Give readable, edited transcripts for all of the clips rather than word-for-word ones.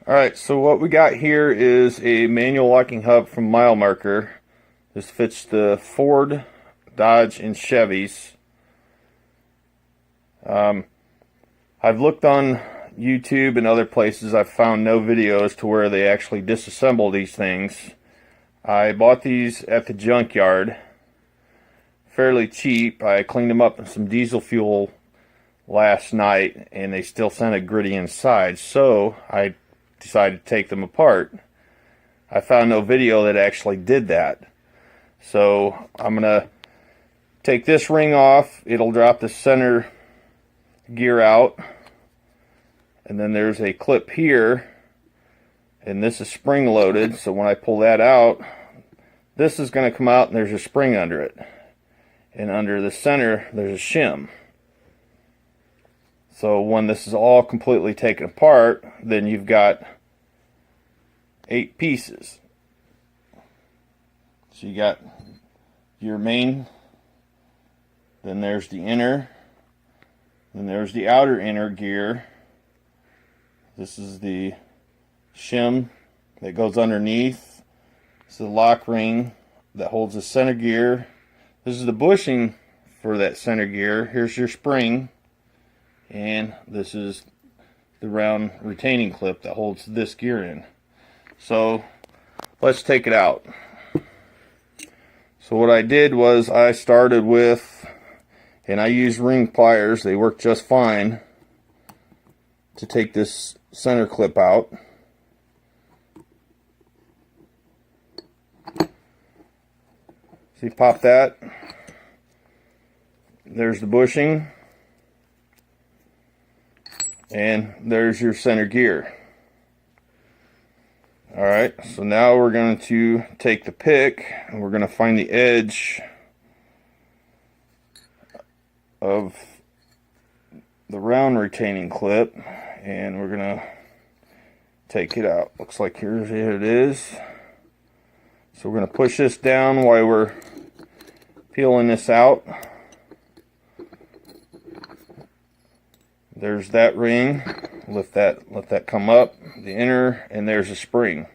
Alright, so what we got here is a manual locking hub from Mile Marker. This fits the Ford, Dodge, and Chevys. I've looked on YouTube and other places. I've found no videos to where they actually disassemble these things. I bought these at the junkyard, fairly cheap. I cleaned them up in some diesel fuel last night, and they still sounded gritty inside, so I decided to take them apart. I found no video that actually did that. So I'm gonna take this ring off. It'll drop the center gear out, and then there's a clip here, and this is spring loaded, so when I pull that out, this is going to come out and there's a spring under it, and under the center there's a shim. So when this is all completely taken apart, then you've got 8 pieces. So you got your main, then there's the inner, then there's the outer inner gear. This is the shim that goes underneath. This is the lock ring that holds the center gear. This is the bushing for that center gear. Here's your spring. And this is the round retaining clip that holds this gear in. So let's take it out. So what I did was I started with, and I used ring pliers, they work just fine, to take this center clip out. See, pop that. There's the bushing. And there's your center gear. Alright, so now we're going to take the pick and we're going to find the edge of the round retaining clip, and we're going to take it out. Looks like here it is. So we're going to push this down while we're peeling this out. There's that ring. Let that come up, the inner, and there's a spring.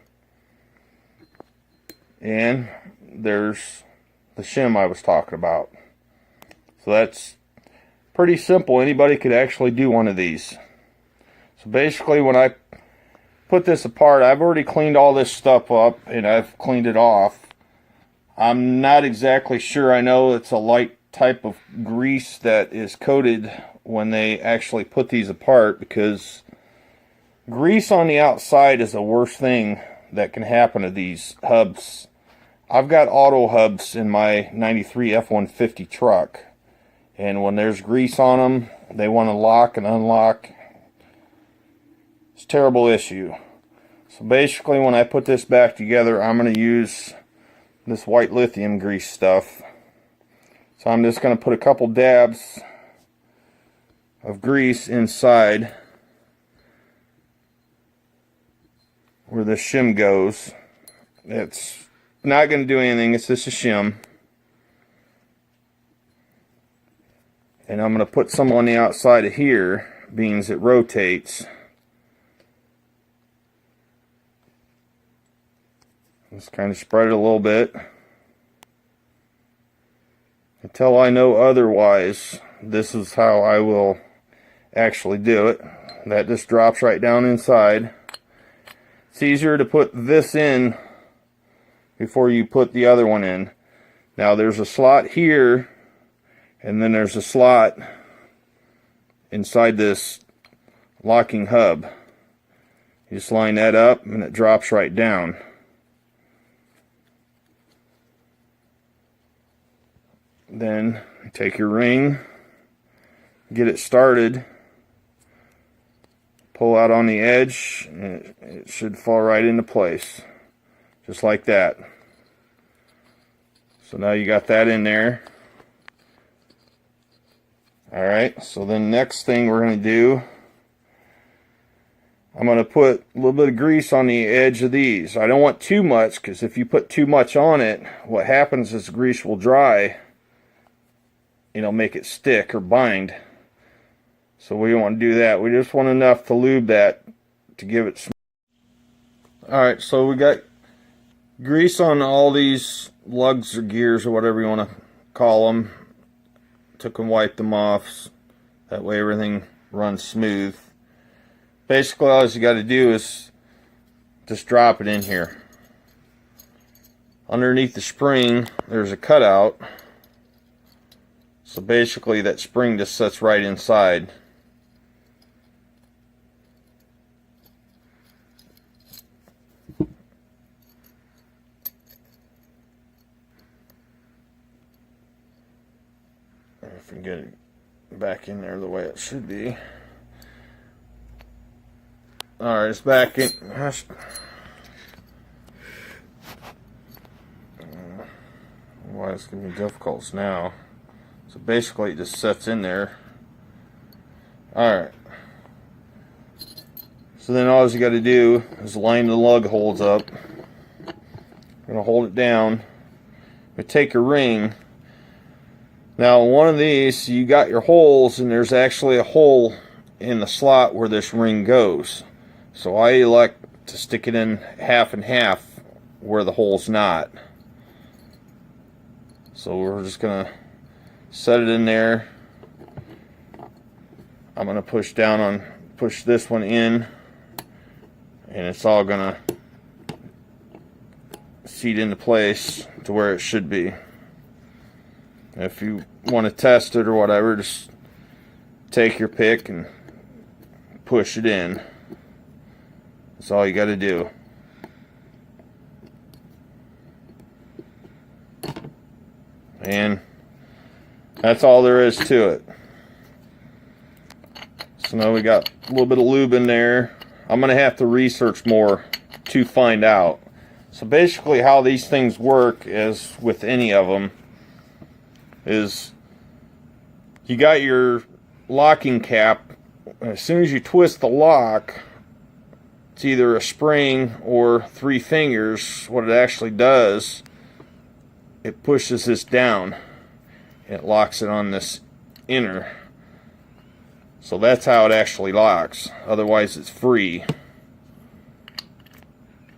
And there's the shim I was talking about. So that's pretty simple. Anybody could actually do one of these. So basically when I put this apart, I've already cleaned all this stuff up and I've cleaned it off. I'm not exactly sure. I know it's a light type of grease that is coated when they actually put these apart, because grease on the outside is the worst thing that can happen to these hubs. I've got auto hubs in my 93 F-150 truck, and when there's grease on them, they want to lock and unlock. It's a terrible issue. So basically when I put this back together, I'm going to use this white lithium grease stuff. So I'm just going to put a couple dabs of grease inside where the shim goes. It's not going to do anything, it's just a shim. And I'm going to put some on the outside of here, being it rotates. Just kind of spread it a little bit. Until I know otherwise, this is how I will actually do it. That just drops right down inside. It's easier to put this in before you put the other one in. Now there's a slot here, and then there's a slot inside this locking hub. You just line that up and it drops right down. Then take your ring, get it started, pull out on the edge, and it should fall right into place, just like that. So now you got that in there. Alright, so then next thing we're going to do, I'm going to put a little bit of grease on the edge of these. I don't want too much, because if you put too much on it, what happens is the grease will dry. Make it stick or bind. So we don't want to do that. We just want enough to lube that to give it some. Alright, so we got grease on all these lugs or gears or whatever you want to call them. Took and wiped them off. That way everything runs smooth. Basically all you got to do is just drop it in here. Underneath the spring there's a cutout. So basically that spring just sits right inside. If we can get it back in there the way it should be. Alright, it's back in. Why it's going to be difficult now. So basically it just sets in there. Alright. So then all you got to do is line the lug holes up. You're going to hold it down. You take a ring. Now one of these, you got your holes, and there's actually a hole in the slot where this ring goes. So I elect to stick it in half and half where the hole's not. So we're just gonna set it in there. I'm gonna push this one in, and it's all gonna seat into place to where it should be. If you want to test it or whatever, just take your pick and push it in. That's all you got to do. And that's all there is to it. So now we got a little bit of lube in there. I'm going to have to research more to find out. So basically how these things work, as with any of them, is you got your locking cap. As soon as you twist the lock, it's either a spring or 3 fingers. What it actually does, it pushes this down and it locks it on this inner. So that's how it actually locks. Otherwise it's free.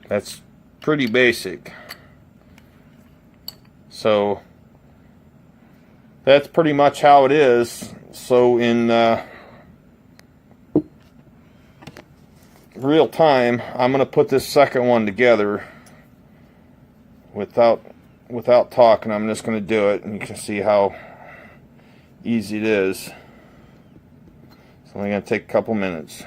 That's pretty basic. So that's pretty much how it is. So in real time, I'm going to put this second one together without talking. I'm just going to do it, and you can see how easy it is. It's only going to take a couple minutes.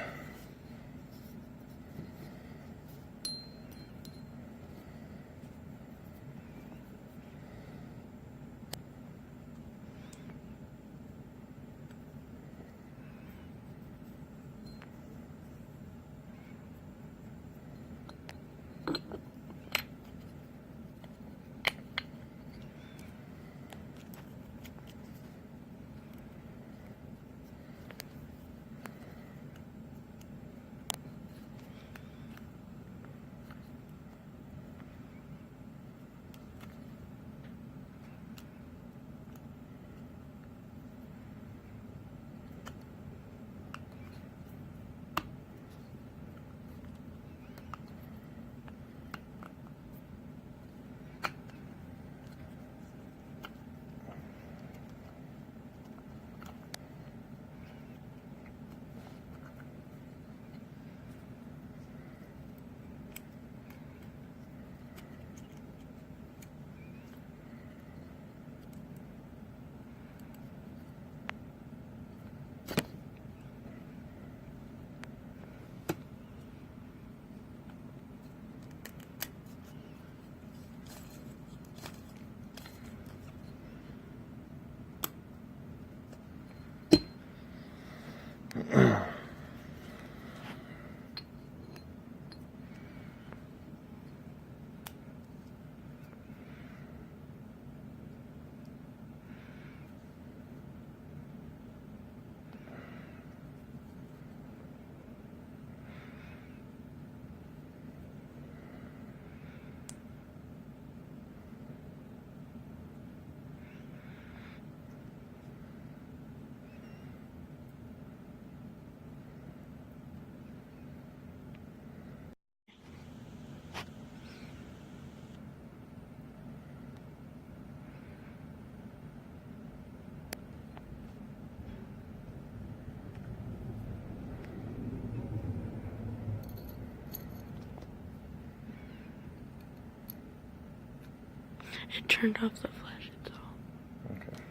It turned off the flash, that's all. Okay.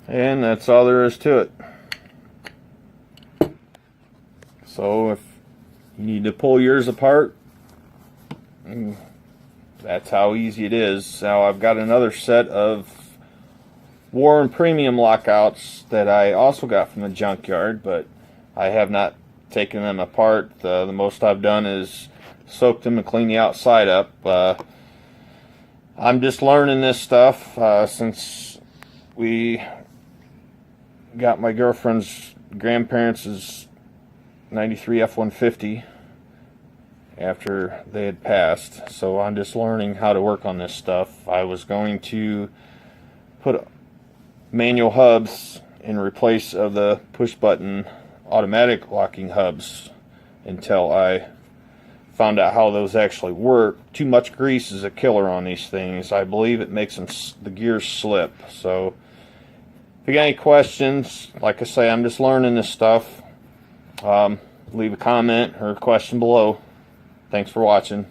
And that's all there is to it. So if you need to pull yours apart, that's how easy it is. Now I've got another set of Warren Premium lockouts that I also got from the junkyard, but I have not taken them apart. The most I've done is soak them and clean the outside up. I'm just learning this stuff since we got my girlfriend's grandparents' 93 F-150 after they had passed, so I'm just learning how to work on this stuff. I was going to put manual hubs in replace of the push button automatic locking hubs until I found out how those actually work. Too much grease is a killer on these things. I believe it makes the gears slip. So if you got any questions, like I say, I'm just learning this stuff. Leave a comment or a question below. Thanks for watching.